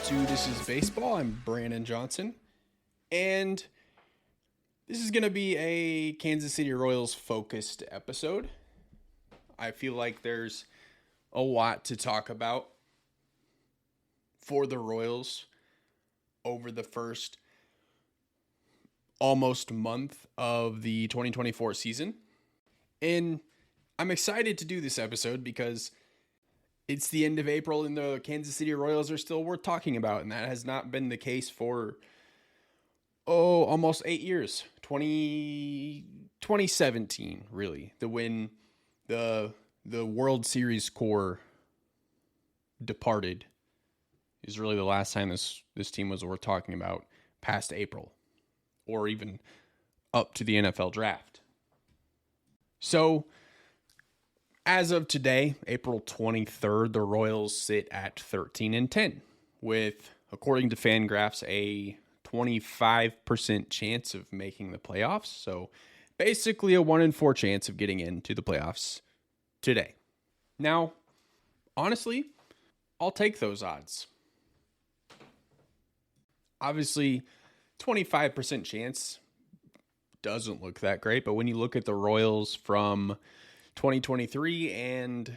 to This is Baseball. I'm Brandon Johnson, and this is going to be a Kansas City Royals focused episode. I feel like there's a lot to talk about for the Royals over the first almost month of the 2024 season. And I'm excited to do this episode because it's the end of April and the Kansas City Royals are still worth talking about. And that has not been the case for, almost 8 years. 2017, really. When the World Series core departed is really the last time this team was worth talking about past April. Or even up to the NFL draft. So, as of today, April 23rd, the Royals sit at 13-10 with, according to Fangraphs, a 25% chance of making the playoffs. So basically a 1 in 4 chance of getting into the playoffs today. Now, honestly, I'll take those odds. Obviously, 25% chance doesn't look that great, but when you look at the Royals from 2023, and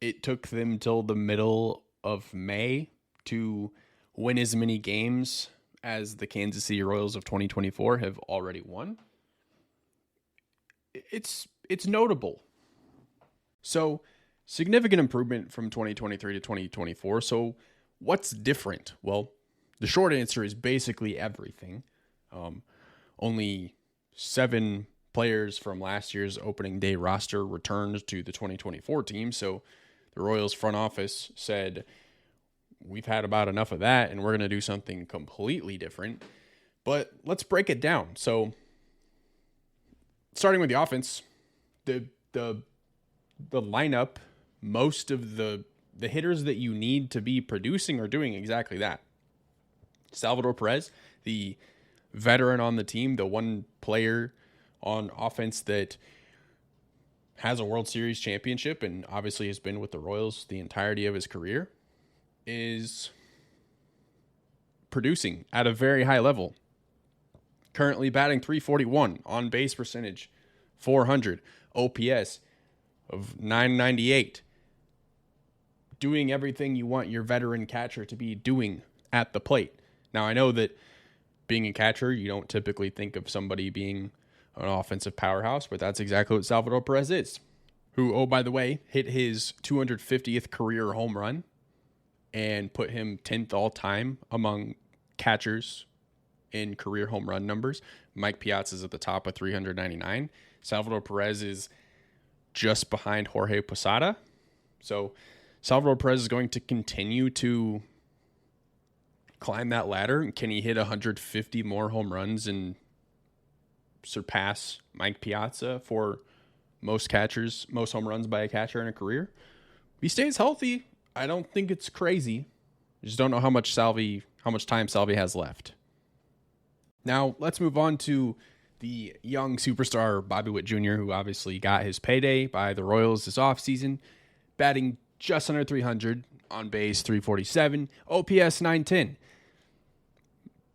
it took them till the middle of May to win as many games as the Kansas City Royals of 2024 have already won. It's notable. So, significant improvement from 2023 to 2024. So, what's different? Well, the short answer is basically everything. Only 7 players from last year's opening day roster returned to the 2024 team. So the Royals front office said, we've had about enough of that and we're going to do something completely different. But let's break it down. So starting with the offense, the lineup, most of the hitters that you need to be producing are doing exactly that. Salvador Perez, the veteran on the team, the one player on offense that has a World Series championship and obviously has been with the Royals the entirety of his career, is producing at a very high level. Currently batting .341, on base percentage 400, OPS of 998. Doing everything you want your veteran catcher to be doing at the plate. Now, I know that being a catcher, you don't typically think of somebody being an offensive powerhouse, but that's exactly what Salvador Perez is, who, oh, by the way, hit his 250th career home run and put him 10th all time among catchers in career home run numbers. Mike Piazza is at the top with 399. Salvador Perez is just behind Jorge Posada. So Salvador Perez is going to continue to climb that ladder. Can he hit 150 more home runs and surpass Mike Piazza for most home runs by a catcher in a career? If he stays healthy, I don't think it's crazy. I just don't know how much time Salvi has left. Now, let's move on to the young superstar Bobby Witt Jr., who obviously got his payday by the Royals this offseason, batting just under 300, on base 347, OPS 910.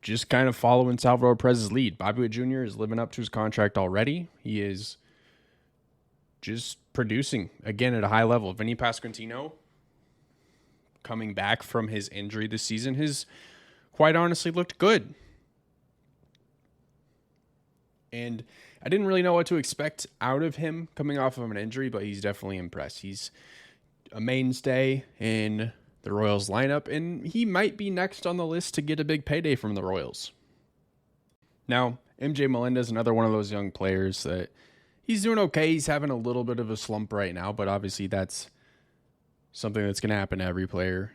Just kind of following Salvador Perez's lead. Bobby Witt Jr. is living up to his contract already. He is just producing, again, at a high level. Vinny Pasquantino, coming back from his injury this season, has quite honestly looked good. And I didn't really know what to expect out of him coming off of an injury, but he's definitely impressed. He's a mainstay in the Royals lineup, and he might be next on the list to get a big payday from the Royals. Now, MJ Melendez, another one of those young players that he's doing okay. He's having a little bit of a slump right now, but obviously that's something that's going to happen to every player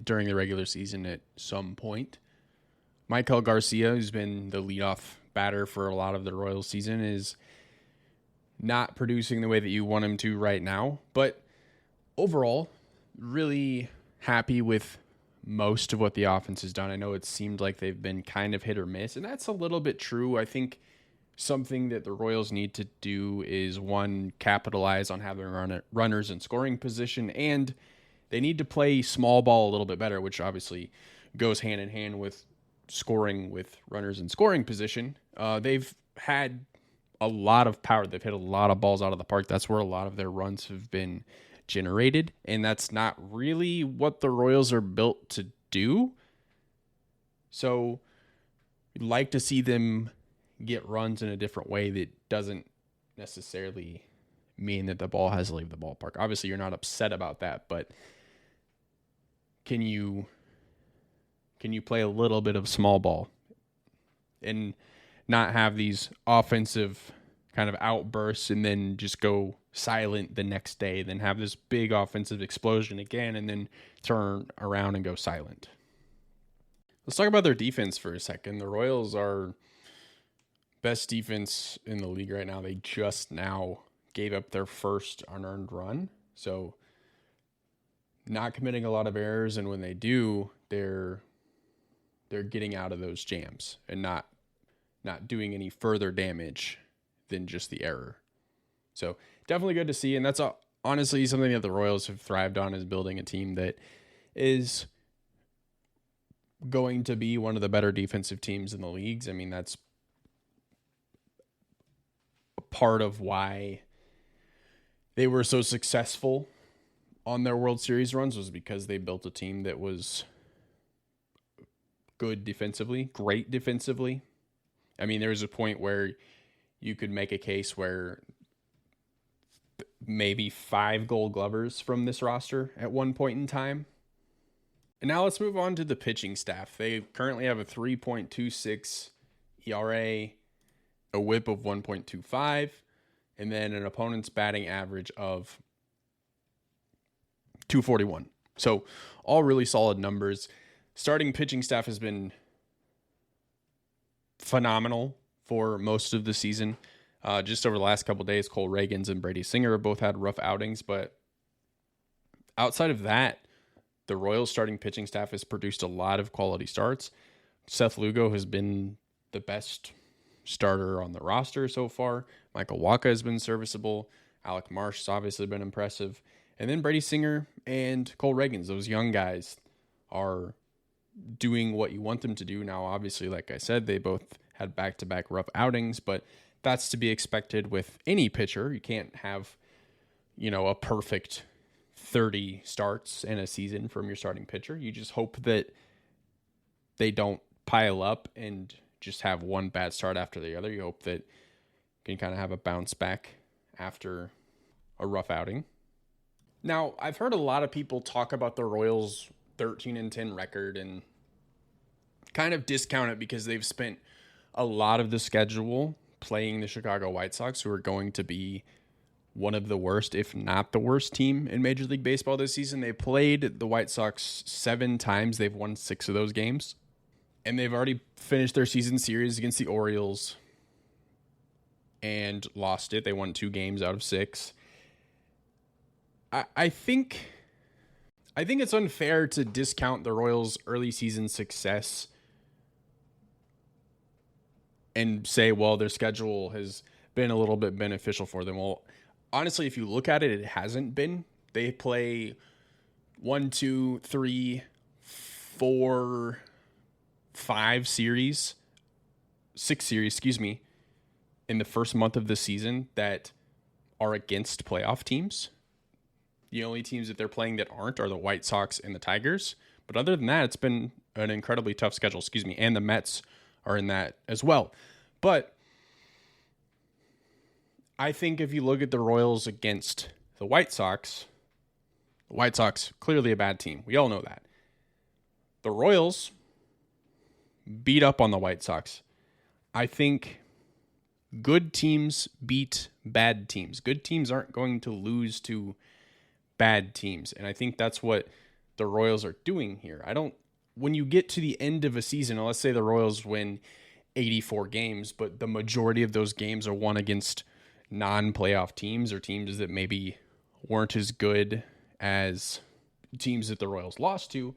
during the regular season at some point. Michael Garcia, who's been the leadoff batter for a lot of the Royals season, is not producing the way that you want him to right now, but overall, really happy with most of what the offense has done. I know it seemed like they've been kind of hit or miss, and that's a little bit true. I think something that the Royals need to do is, one, capitalize on having runners in scoring position and They need to play small ball a little bit better, which obviously goes hand in hand with scoring with runners in scoring position. They've had a lot of power. They've hit a lot of balls out of the park. That's where a lot of their runs have been generated, and that's not really what the Royals are built to do. So you'd like to see them get runs in a different way that doesn't necessarily mean that the ball has to leave the ballpark. Obviously, you're not upset about that, but can you play a little bit of small ball and not have these offensive kind of outbursts and then just go silent the next day, then have this big offensive explosion again and then turn around and go silent? Let's talk about their defense for a second. The Royals are best defense in the league right now. They just now gave up their first unearned run. So not committing a lot of errors, and when they do, they're getting out of those jams and not doing any further damage than just the error. So definitely good to see, and that's honestly something that the Royals have thrived on, is building a team that is going to be one of the better defensive teams in the leagues. I mean, that's part of why they were so successful on their World Series runs, was because they built a team that was good defensively, great defensively. I mean, there was a point where you could make a case where maybe 5 Gold Glovers from this roster at one point in time. And now let's move on to the pitching staff. They currently have a 3.26 ERA, a whip of 1.25, and then an opponent's batting average of 241. So all really solid numbers. Starting pitching staff has been phenomenal for most of the season. Just over the last couple of days, Cole Reagans and Brady Singer both had rough outings, but outside of that, the Royals starting pitching staff has produced a lot of quality starts. Seth Lugo has been the best starter on the roster so far. Michael Wacha has been serviceable. Alec Marsh has obviously been impressive. And then Brady Singer and Cole Reagans, those young guys, are doing what you want them to do. Now, obviously, like I said, they both had back-to-back rough outings, but that's to be expected with any pitcher. You can't have, a perfect 30 starts in a season from your starting pitcher. You just hope that they don't pile up and just have one bad start after the other. You hope that you can kind of have a bounce back after a rough outing. Now, I've heard a lot of people talk about the Royals' 13-10 record and kind of discount it because they've spent a lot of the schedule playing the Chicago White Sox, who are going to be one of the worst, if not the worst team in Major League Baseball this season. They played the White Sox 7 times. They've won 6 of those games. And they've already finished their season series against the Orioles and lost it. They won 2 games out of 6. I think it's unfair to discount the Royals' early season success and say, well, their schedule has been a little bit beneficial for them. Well, honestly, if you look at it, it hasn't been. They play 1, 2, 3, 4, 5 series, 6 series, in the first month of the season that are against playoff teams. The only teams that they're playing that aren't are the White Sox and the Tigers. But other than that, it's been an incredibly tough schedule, and the Mets are in that as well. But I think if you look at the Royals against the White Sox, clearly a bad team. We all know that. The Royals beat up on the White Sox. I think good teams beat bad teams. Good teams aren't going to lose to bad teams. And I think that's what the Royals are doing here. When you get to the end of a season, let's say the Royals win 84 games, but the majority of those games are won against non-playoff teams or teams that maybe weren't as good as teams that the Royals lost to.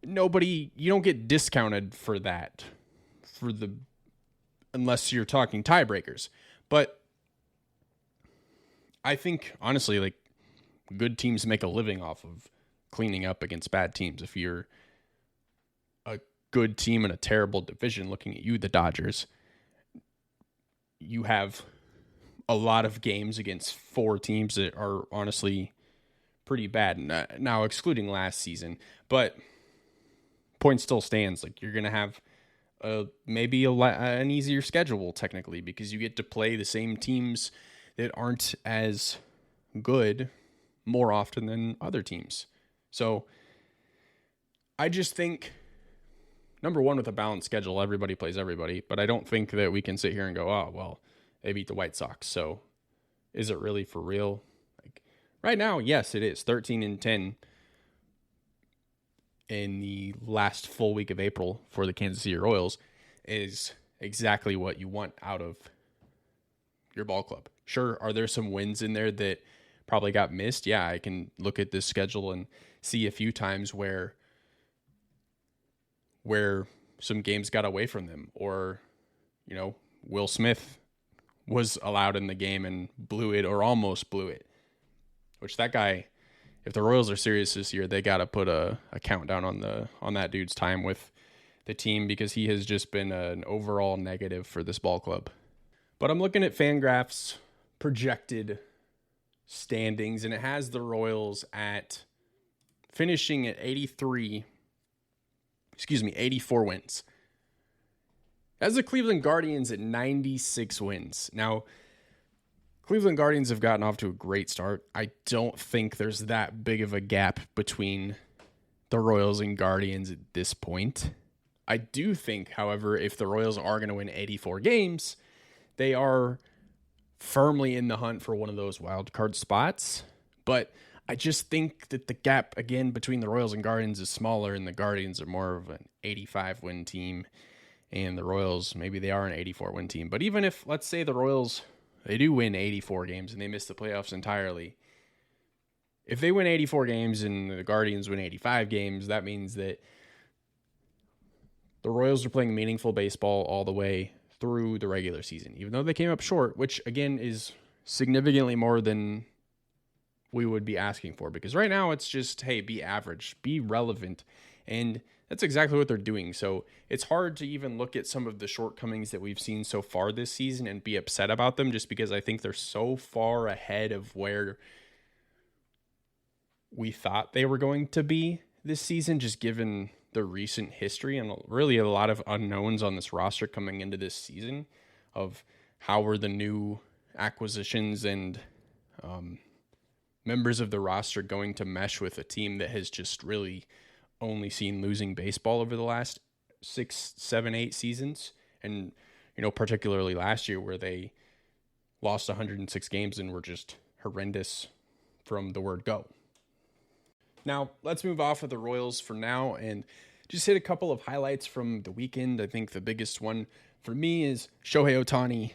You don't get discounted for that unless you're talking tiebreakers. But I think honestly, good teams make a living off of cleaning up against bad teams. If you're a good team in a terrible division, looking at you, the Dodgers, you have a lot of games against 4 teams that are honestly pretty bad. Now, excluding last season, but point still stands. Like, you're going to have maybe an easier schedule technically, because you get to play the same teams that aren't as good more often than other teams. So I just think, number one, with a balanced schedule, everybody plays everybody, but I don't think that we can sit here and go, oh, well, they beat the White Sox, so is it really for real? Like, right now, yes, it is. 13-10 in the last full week of April for the Kansas City Royals is exactly what you want out of your ball club. Sure, are there some wins in there that probably got missed? Yeah, I can look at this schedule and see a few times where some games got away from them, or, Will Smith was allowed in the game and blew it or almost blew it, which that guy, if the Royals are serious this year, they got to put a countdown on that dude's time with the team, because he has just been an overall negative for this ball club. But I'm looking at Fangraphs projected standings, and it has the Royals at finishing at 84 wins. As the Cleveland Guardians at 96 wins. Now, Cleveland Guardians have gotten off to a great start. I don't think there's that big of a gap between the Royals and Guardians at this point. I do think, however, if the Royals are going to win 84 games, they are firmly in the hunt for one of those wild card spots. But I just think that the gap, again, between the Royals and Guardians is smaller, and the Guardians are more of an 85-win team, and the Royals, maybe they are an 84-win team. But even if, let's say the Royals, they do win 84 games and they miss the playoffs entirely, if they win 84 games and the Guardians win 85 games, that means that the Royals are playing meaningful baseball all the way through the regular season, even though they came up short, which, again, is significantly more than we would be asking for, because right now it's just, hey, be average, be relevant, and that's exactly what they're doing. So it's hard to even look at some of the shortcomings that we've seen so far this season and be upset about them, just because I think they're so far ahead of where we thought they were going to be this season, just given the recent history and really a lot of unknowns on this roster coming into this season of how are the new acquisitions and members of the roster going to mesh with a team that has just really only seen losing baseball over the last 6, 7, 8 seasons. And, particularly last year where they lost 106 games and were just horrendous from the word go. Now, let's move off of the Royals for now and just hit a couple of highlights from the weekend. I think the biggest one for me is Shohei Ohtani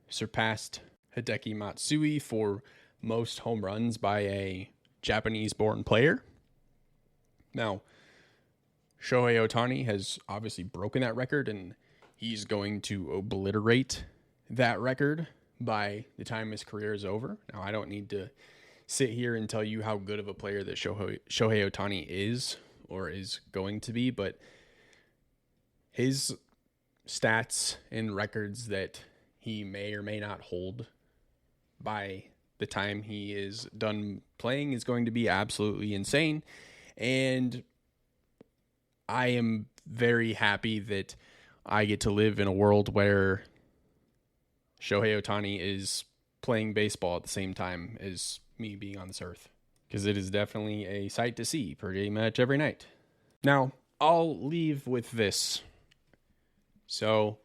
surpassed Hideki Matsui for most home runs by a Japanese-born player. Now, Shohei Ohtani has obviously broken that record, and he's going to obliterate that record by the time his career is over. Now, I don't need to sit here and tell you how good of a player that Shohei Ohtani is or is going to be, but his stats and records that he may or may not hold by the time he is done playing is going to be absolutely insane. And I am very happy that I get to live in a world where Shohei Ohtani is playing baseball at the same time as me being on this earth, because it is definitely a sight to see pretty much every night. Now, I'll leave with this. So,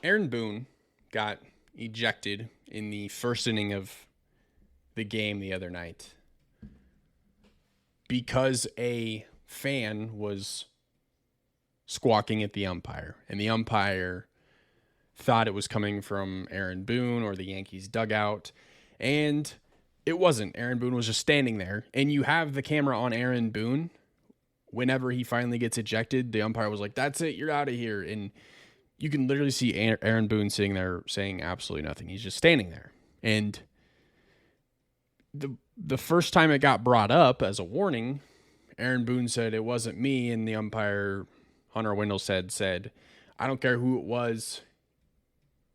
Aaron Boone got ejected in the first inning of the game the other night because a fan was squawking at the umpire, and the umpire thought it was coming from Aaron Boone or the Yankees dugout, and it wasn't. Aaron Boone was just standing there, and you have the camera on Aaron Boone. Whenever he finally gets ejected, the umpire was like, "That's it, you're out of here." And you can literally see Aaron Boone sitting there saying absolutely nothing. He's just standing there. And the first time it got brought up as a warning, Aaron Boone said it wasn't me, and the umpire, Hunter Wendell, said, I don't care who it was.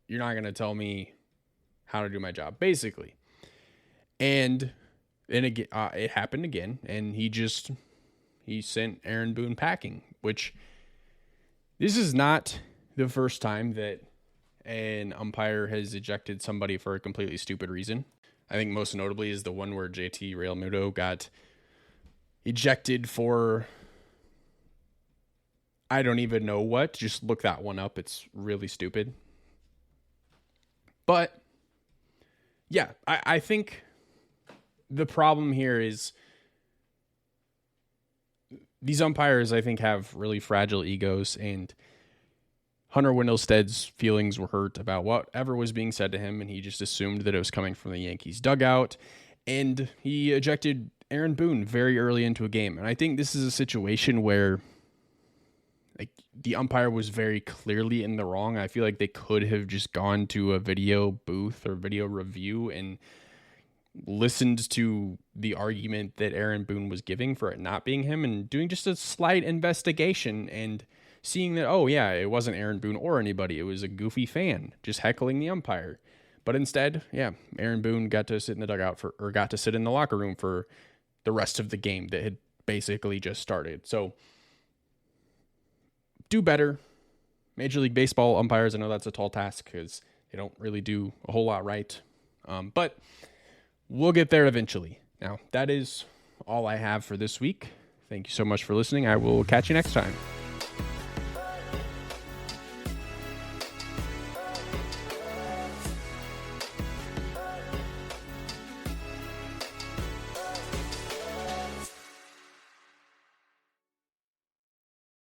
You're not going to tell me how to do my job, basically. And again, it happened again, and he sent Aaron Boone packing, which this is not the first time that an umpire has ejected somebody for a completely stupid reason. I think most notably is the one where JT Realmuto got ejected for, I don't even know what. Just look that one up. It's really stupid. But yeah, I think the problem here is these umpires, I think, have really fragile egos, and Hunter Wendellstead's feelings were hurt about whatever was being said to him, and he just assumed that it was coming from the Yankees dugout, and he ejected Aaron Boone very early into a game. And I think this is a situation where the umpire was very clearly in the wrong. I feel like they could have just gone to a video booth or video review and listened to the argument that Aaron Boone was giving for it not being him, and doing just a slight investigation and seeing that, oh yeah, it wasn't Aaron Boone or anybody. It was a goofy fan just heckling the umpire. But instead, yeah, Aaron Boone got to sit in the dugout got to sit in the locker room for the rest of the game that had basically just started. So do better. Major League Baseball umpires, I know that's a tall task because they don't really do a whole lot right. But we'll get there eventually. Now, that is all I have for this week. Thank you so much for listening. I will catch you next time.